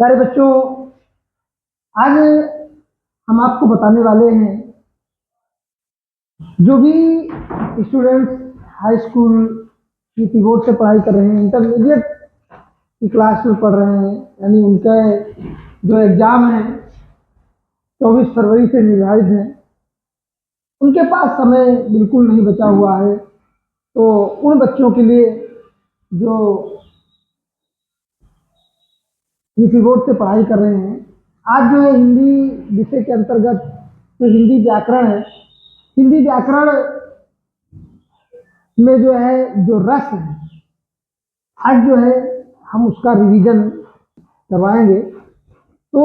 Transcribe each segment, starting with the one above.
प्यारे बच्चों, आज हम आपको बताने वाले हैं जो भी स्टूडेंट्स हाई स्कूल की बोर्ड से पढ़ाई कर रहे हैं, इंटरमीडिएट की क्लास में पढ़ रहे हैं, यानी उनके जो एग्ज़ाम हैं 24 फरवरी से निर्धारित हैं, उनके पास समय बिल्कुल नहीं बचा हुआ है। तो उन बच्चों के लिए जो यूपी बोर्ड से पढ़ाई कर रहे हैं, आज जो है हिंदी विषय के अंतर्गत जो हिंदी व्याकरण है, हिंदी व्याकरण में जो है जो रस है, आज जो है हम उसका रिवीजन करवाएंगे। तो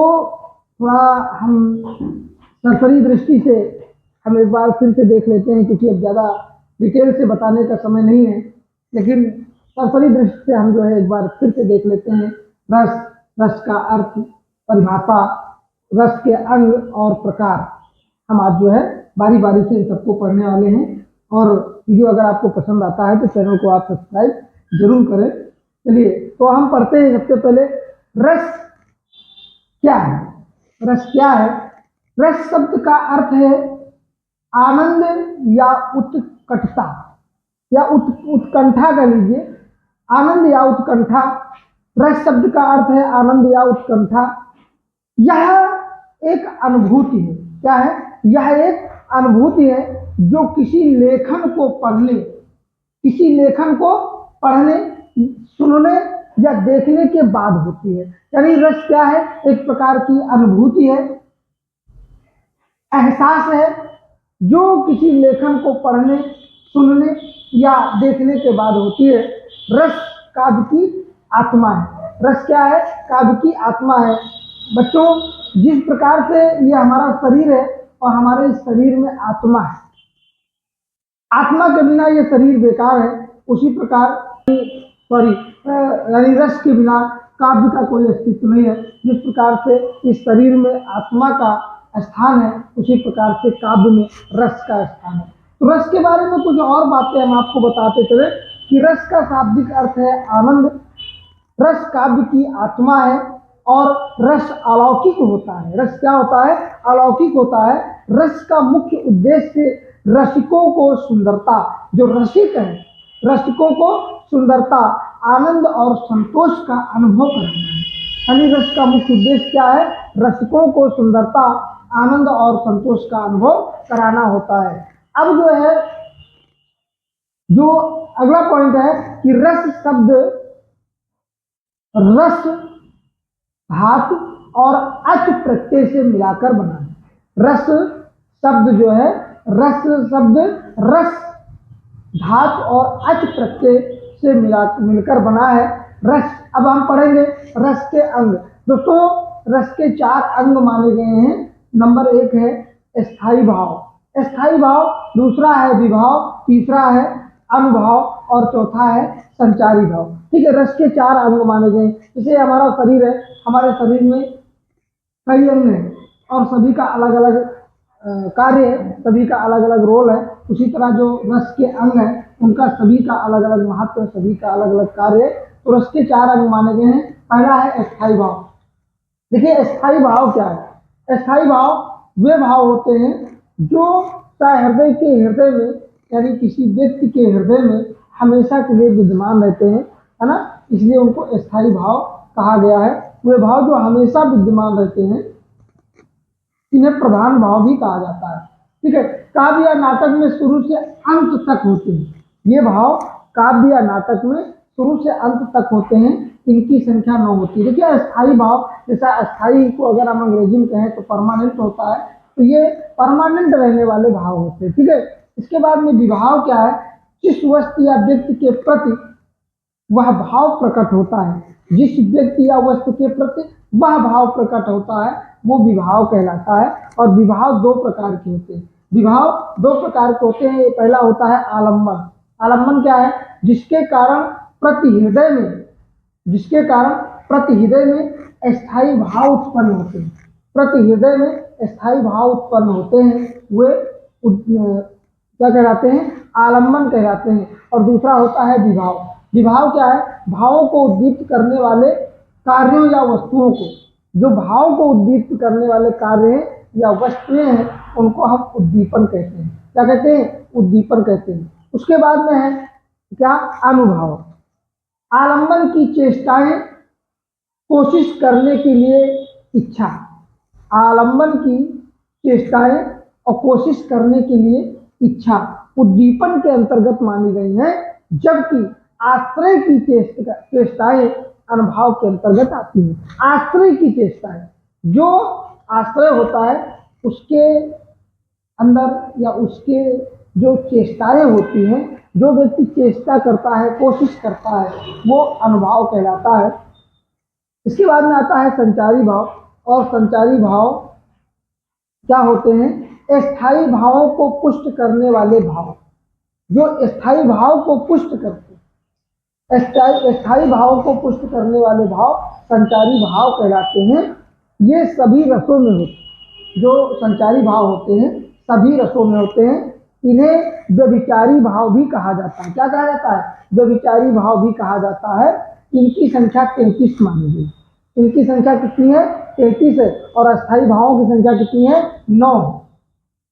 थोड़ा हम सरसरी दृष्टि से हम एक बार फिर से देख लेते हैं, क्योंकि अब ज़्यादा डिटेल से बताने का समय नहीं है, लेकिन सरसरी दृष्टि से हम जो है एक बार फिर से देख लेते हैं। रस, रस का अर्थ, परिभाषा, रस के अंग और प्रकार, हम आज जो है बारी बारी से इन सबको पढ़ने वाले हैं। और वीडियो अगर आपको पसंद आता है तो चैनल को आप सब्सक्राइब जरूर करें। चलिए, तो हम पढ़ते हैं। सबसे पहले रस क्या है? रस क्या है? रस शब्द का अर्थ है आनंद या उत्कंठा, या उत्कंठा कह लीजिए, आनंद या उत्कंठा। रस शब्द का अर्थ है आनंद या उत्कंठा। यह एक अनुभूति है। क्या है? यह एक अनुभूति है जो किसी लेखन को पढ़ने, किसी लेखन को पढ़ने, सुनने या देखने के बाद होती है। यानी रस क्या है? एक प्रकार की अनुभूति है, एहसास है, जो किसी लेखन को पढ़ने, सुनने या देखने के बाद होती है। रस काव्य की आत्मा है। रस क्या है? काव्य की आत्मा है। बच्चों, जिस प्रकार से ये हमारा शरीर है और हमारे इस शरीर में आत्मा है, आत्मा के बिना ये शरीर बेकार है, उसी प्रकार सॉरी यानी रस के बिना काव्य का कोई अस्तित्व नहीं है। जिस प्रकार से इस शरीर में आत्मा का स्थान है, उसी प्रकार से काव्य में रस का स्थान है। तो रस के बारे में कुछ और बातें हम आपको बताते चले कि रस का शाब्दिक अर्थ है आनंद, रस काव्य की आत्मा है, और रस अलौकिक होता है। रस क्या होता है? अलौकिक होता है। रस का मुख्य उद्देश्य रसिकों को सुंदरता, जो रसिक है, रसिकों को सुंदरता, आनंद और संतोष का अनुभव कराना है। यानी रस का मुख्य उद्देश्य क्या है? रसिकों को सुंदरता, आनंद और संतोष का अनुभव कराना होता है। अब जो है, जो अगला पॉइंट है कि रस शब्द रस धातु और अच प्रत्यय से मिलाकर बना है। रस शब्द जो है, रस शब्द रस धातु और अच प्रत्यय से मिलकर बना है रस। अब हम पढ़ेंगे रस के अंग। दोस्तों, रस के 4 अंग माने गए हैं। नंबर 1 है स्थायी भाव, स्थायी भाव, दूसरा है विभाव, तीसरा है अनुभाव और चौथा है संचारी भाव। ठीक है, रस के 4 अंग माने गए। जैसे हमारा शरीर है, हमारे शरीर में कई अंग हैं और सभी का अलग अलग कार्य है, सभी का अलग अलग रोल है। उसी तरह जो रस के अंग है, उनका सभी का अलग अलग महत्व है, सभी का अलग अलग कार्य है। तो रस के 4 अंग माने गए हैं। पहला है स्थायी भाव। देखिए, स्थायी भाव क्या है? स्थायी भाव वे भाव होते हैं जो चाहे हृदय के हृदय में, यानी किसी व्यक्ति के हृदय में हमेशा के लिए विद्यमान रहते हैं, है ना, इसलिए उनको स्थायी भाव कहा गया है। वे भाव जो हमेशा विद्यमान रहते हैं, इन्हें प्रधान भाव भी कहा जाता है। ठीक है, काव्य या नाटक में शुरू से अंत तक होते हैं ये भाव। काव्य या नाटक में शुरू से अंत तक होते हैं, इनकी संख्या 9 होती है। देखिए, अस्थायी भाव, जैसा अस्थायी को अगर हम अंग्रेजी में कहें तो परमानेंट होता है, तो ये परमानेंट रहने वाले भाव होते हैं। ठीक है, इसके बाद में विभाव क्या है? जिस वस्तु या व्यक्ति के प्रति वह भाव प्रकट होता है, जिस व्यक्ति या वस्तु के प्रति वह भाव प्रकट होता है, वो विभाव कहलाता है। और विभाव 2 प्रकार के होते हैं। विभाव 2 प्रकार के होते हैं। पहला होता है आलम्बन। आलम्बन क्या है? जिसके कारण प्रति हृदय में, जिसके कारण प्रति हृदय में स्थायी भाव उत्पन्न होते हैं, प्रति हृदय में स्थायी भाव उत्पन्न होते हैं, वे क्या कहलाते हैं? आलम्बन कहलाते हैं। और दूसरा होता है विभाव। विभाव क्या है? भावों को उद्दीप्त करने वाले कार्यों या वस्तुओं को, जो भाव को उद्दीपित करने वाले कार्य हैं या वस्तुएं हैं, उनको हम उद्दीपन कहते हैं। क्या कहते हैं? उद्दीपन कहते हैं। उसके बाद में है क्या? अनुभाव। आलंबन की चेष्टाएं, कोशिश करने के लिए इच्छा। आलंबन की चेष्टाएं और कोशिश करने के लिए इच्छा उद्दीपन के अंतर्गत मानी गई हैं, जबकि आश्रय की चेष्टाएं अनुभाव के अंतर्गत आती हैं। आश्रय की चेष्टाएं, जो आश्रय होता है उसके अंदर या उसके जो चेष्टाएं होती हैं, जो व्यक्ति चेष्टा करता है, कोशिश करता है, वो अनुभाव कहलाता है। इसके बाद में आता है संचारी भाव। और संचारी भाव क्या होते हैं? स्थायी भावों को पुष्ट करने वाले भाव। जो स्थायी भाव को पुष्ट करते हैं, स्थायी भाव को पुष्ट करने वाले भाव संचारी भाव कहलाते हैं। ये सभी रसों में होते हैं। जो संचारी भाव होते हैं सभी रसों में होते हैं। इन्हें व्यभिचारी भाव भी कहा जाता है। क्या कहा जाता है? व्यभिचारी भाव भी कहा जाता है। इनकी संख्या 33 मानी गई। इनकी संख्या कितनी है? 33 है। और अस्थायी भावों की संख्या कितनी है? 9।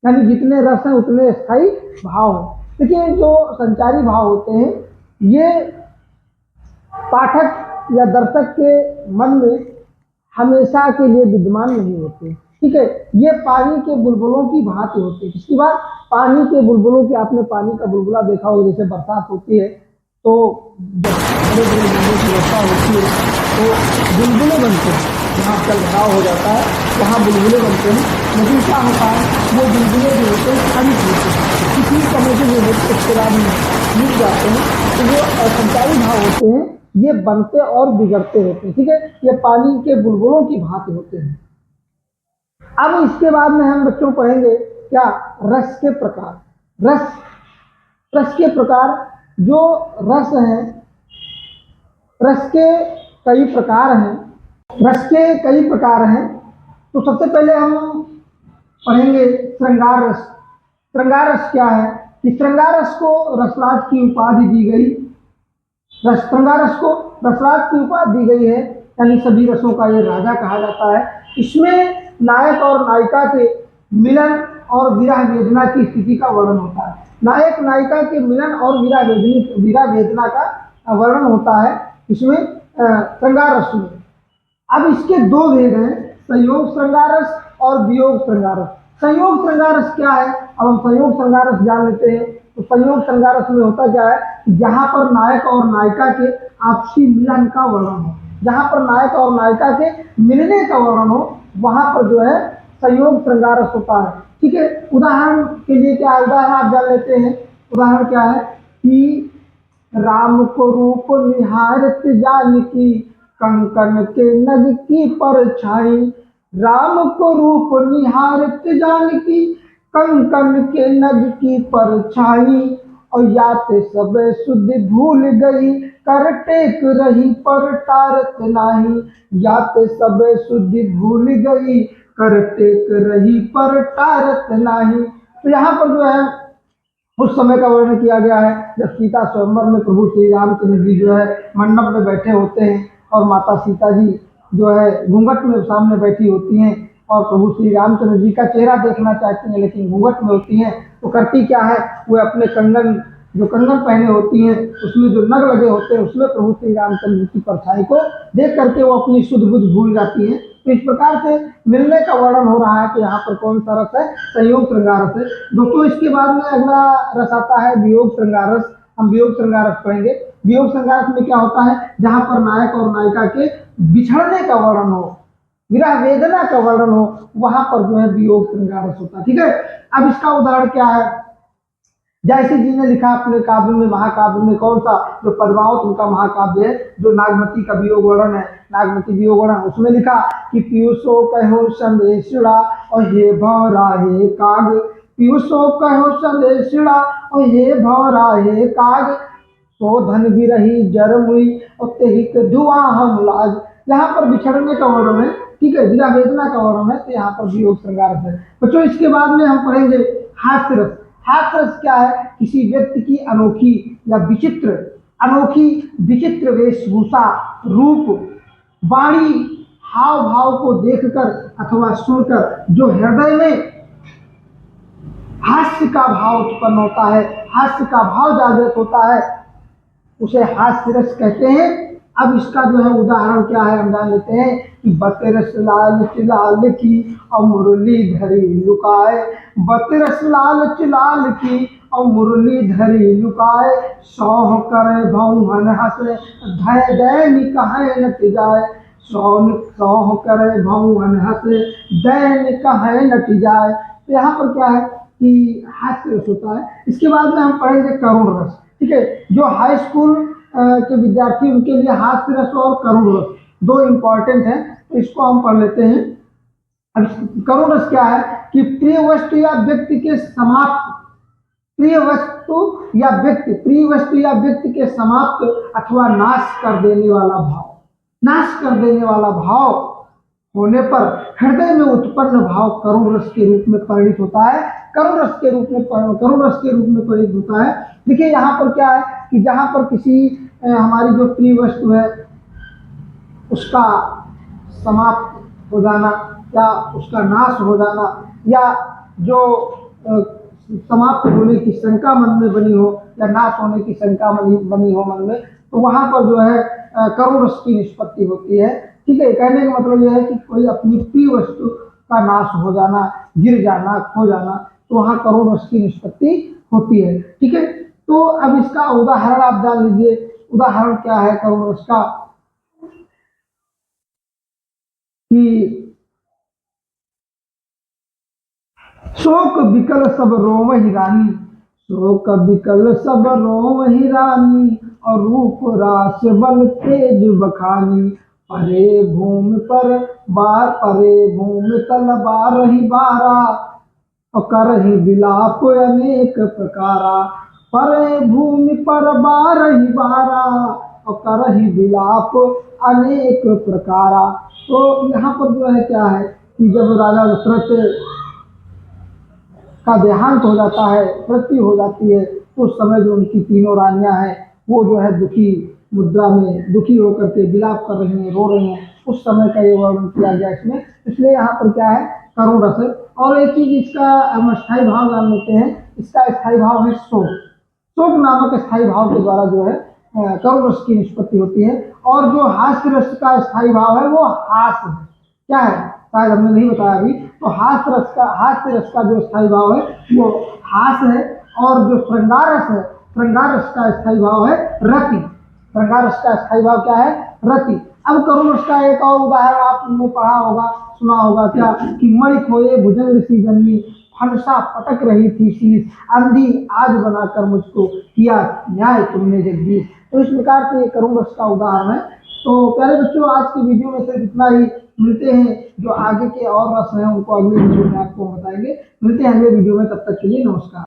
यानी जितने रस हैं उतने स्थायी भाव हैं। देखिए, जो संचारी भाव होते हैं ये पाठक या दर्शक के मन में हमेशा के लिए विद्यमान नहीं होते। ठीक है, ये पानी के बुलबुलों की भांति होते हैं। इसकी बात, पानी के बुलबुलों की, आपने पानी का बुलबुला देखा होगा, जैसे बरसात होती है तो जब बड़े बड़े बुलबुलों की वर्षा होती है तो बुलबुले बनते हैं। जहाँ जल भराव हो जाता है वहाँ बुलबुले बनते हैं। लेकिन क्या होता है, वो बुलबुले जो होते हैं खनिज होते हैं, किसी समय से जो होते उसके बाद मिट जाते हैं। तो जो संचारी भाव होते हैं ये बनते और बिगड़ते होते हैं। ठीक है, ये पानी के बुलबुलों की भांति होते हैं। अब इसके बाद में हम बच्चों पढ़ेंगे क्या? रस के प्रकार। रस के प्रकार। जो रस हैं, रस के कई प्रकार हैं। रस के कई प्रकार हैं। तो सबसे पहले हम पढ़ेंगे श्रृंगार रस। श्रृंगार रस क्या है? कि श्रृंगार रस को रसराज की उपाधि दी गई। श्रृंगार रस को रसराज की उपाधि दी गई है, यानी सभी रसों का ये राजा कहा जाता है। इसमें नायक और नायिका के मिलन और विरह वेदना की स्थिति का वर्णन होता है। नायक नायिका के मिलन और विरह वेदना का वर्णन होता है इसमें श्रृंगार रस में। अब इसके दो भेद हैं, संयोग श्रृंगार रस और वियोग श्रृंगार रस। संयोग श्रृंगार रस क्या है? अब हम संयोग श्रृंगार रस जान लेते हैं। तो संयोग श्रृंगार रस में होता क्या है? जहाँ पर नायक और नायिका के आपसी मिलन का वर्णन हो, जहाँ पर नायक और नायिका के मिलने का वर्णन हो, वहाँ पर जो है संयोग श्रृंगार रस होता है। ठीक है, उदाहरण के लिए क्या है? उदाहरण आप जान लेते हैं। उदाहरण क्या है कि राम को रूप निहारत जानकी, कंकन के नग की परछाई। राम को रूप निहारत जानकी, कंकन के नग की परछाई। और याते सब सुधि भूल गई, कर टेक रही पर टारत नाही। याते सब सुधि भूल गई, कर टेक रही पर टारत नाही। तो यहाँ पर जो है उस समय का वर्णन किया गया है जब सीता स्वयंवर में प्रभु श्री रामचंद्र जी जो है मंडप में बैठे होते हैं और माता सीता जी जो है घूंघट में सामने बैठी होती हैं और प्रभु श्री रामचंद्र जी का चेहरा देखना चाहती हैं, लेकिन घूंघट में होती हैं। तो करती क्या है, वो अपने कंगन, जो कंगन पहने होती हैं उसमें जो नग लगे होते हैं उसमें प्रभु श्री रामचंद्र जी की परछाई को देख करके वो अपनी शुद्ध बुद्ध भूल जाती हैं। तो इस प्रकार से मिलने का वर्णन हो रहा है कि यहाँ पर कौन सा रस है? संयोग श्रृंगार रस है। दोस्तों, इसके बाद में अगला रस आता है वियोग श्रृंगार रस। हम वियोग श्रृंगार रस पढ़ेंगे। वियोग श्रृंगार रस में क्या होता है? जहाँ पर नायक और नायिका के बिछड़ने का वर्णन हो, विरह वेदना का वर्णन हो, वहां पर जो है वियोग श्रृंगार रस होता है। ठीक है, अब इसका उदाहरण क्या है? जैसे जी ने लिखा अपने काव्य में, महाकाव्य में, कौन सा? जो पद्मावत उनका महाकाव्य है, जो नागमती का वियोग वर्णन है, नागमती वियोग वर्णन, उसमें लिखा कि पीयूषो कहो संदेशुड़ा और हे भौरा हे काग। पीयूषो कहो संदेशुड़ा और हे भौरा हे काग। सो धन भी रही जर मुई और तेहिक धुआं हम लाज। यहाँ पर बिछड़ने का वर्णन है। ठीक है, विरह वेदना का वर्णन है। तो यहाँ पर वियोग श्रृंगार रस है। बच्चों, इसके बाद में हम पढ़ेंगे हास्य रस। हास्य रस क्या है? किसी व्यक्ति की अनोखी या विचित्र वेशभूषा, रूप वाणी हाव भाव को देखकर अथवा सुनकर जो हृदय में हास्य का भाव उत्पन्न होता है, हास्य का भाव जागृत होता है, उसे हास्य रस कहते हैं। अब इसका जो है उदाहरण क्या है हम जान लेते हैं कि बतरस लाल चिलाल की और मुरली धरी लुकाए, बतरस लाल चिलाल की और मुरली धरी लुकाए, सौह करे भौहन हंसे धय दैन कहे नट जाए, सौह करे भौहन हंसे दैन कहे नट जाए। तो यहाँ पर क्या है कि हास्य रस होता है। इसके बाद में हम पढ़ेंगे करुण रस। ठीक है, जो हाई स्कूल के विद्यार्थी उनके लिए हास्य रस और करुण रस दो इम्पॉर्टेंट हैं, तो इसको हम पढ़ लेते हैं। अब करुण रस क्या है कि प्रिय वस्तु या व्यक्ति के समाप्त, प्रिय वस्तु या व्यक्ति के समाप्त अथवा नाश कर देने वाला भाव, नाश कर देने वाला भाव होने पर हृदय में उत्पन्न भाव करुण रस के रूप में परिणित होता है, करुण रस के रूप में परिणित होता है। देखिए यहाँ पर क्या है कि जहाँ पर किसी हमारी जो प्रिय वस्तु है उसका समाप्त हो जाना या उसका नाश हो जाना या जो समाप्त होने की शंका मन में बनी हो या नाश होने की शंका बनी हो मन में, तो वहाँ पर जो है करुण रस की निष्पत्ति होती है। ठीक है, कहने का मतलब यह है कि कोई अपनी प्रिय वस्तु का नाश हो जाना, गिर जाना, खो जाना, तो वहाँ करुण रस की निष्पत्ति होती है। ठीक है, तो अब इसका उदाहरण आप जान लीजिए। उदाहरण क्या है करुण रस का कि शोक बिकल सब रोम ही रानी, शोक बिकल सब रोम ही रानी, और रूप रास बल तेज बखानी, परे भूमि पर बार परे भूमि तल बार ही बारा, और कर ही विलाप अनेक प्रकारा, परे भूमि पर बार ही बारा, और कर ही विलाप अनेक प्रकारा। तो यहाँ पर जो है क्या है कि जब राजा दशरथ का देहांत हो जाता है, मृत्यु हो जाती है, तो उस समय जो उनकी तीनों रानियां हैं वो जो है दुखी मुद्रा में दुखी होकर के विलाप कर रही हैं, रो रही हैं, उस समय का ये वर्णन किया गया इसमें। इसलिए यहाँ पर क्या है करुण रस है। और एक चीज इसका हम स्थायी भाव जान लेते हैं, इसका स्थायी भाव है शोक। शोक नामक स्थायी भाव के द्वारा जो है करुण रस की निष्पत्ति होती है। और जो हास्य रस का स्थायी भाव है वो हास है। क्या है शायद हमने नहीं बताया अभी, तो हास्य रस का जो स्थायी भाव है वो हास है। और जो श्रृंगार रस है, श्रृंगार रस का स्थायी भाव है रति। श्रृंगार रस का स्थायी भाव क्या है रति। अब करुण रस का एक और उदाहरण आपने पढ़ा होगा, सुना होगा क्या कि मणि खोए भुजंग सी जन्मी, फलसा पटक रही थी शीश, अंधी आज बनाकर मुझको किया न्याय तुमने जगदीश। तो इस प्रकार से ये करुण रस का उदाहरण है। तो प्यारे बच्चों, आज की वीडियो में सिर्फ इतना ही। मिलते हैं, जो आगे के और रस हैं उनको अगले वीडियो में आपको बताएंगे। मिलते हैं अगले वीडियो में, तब तक के लिए नमस्कार।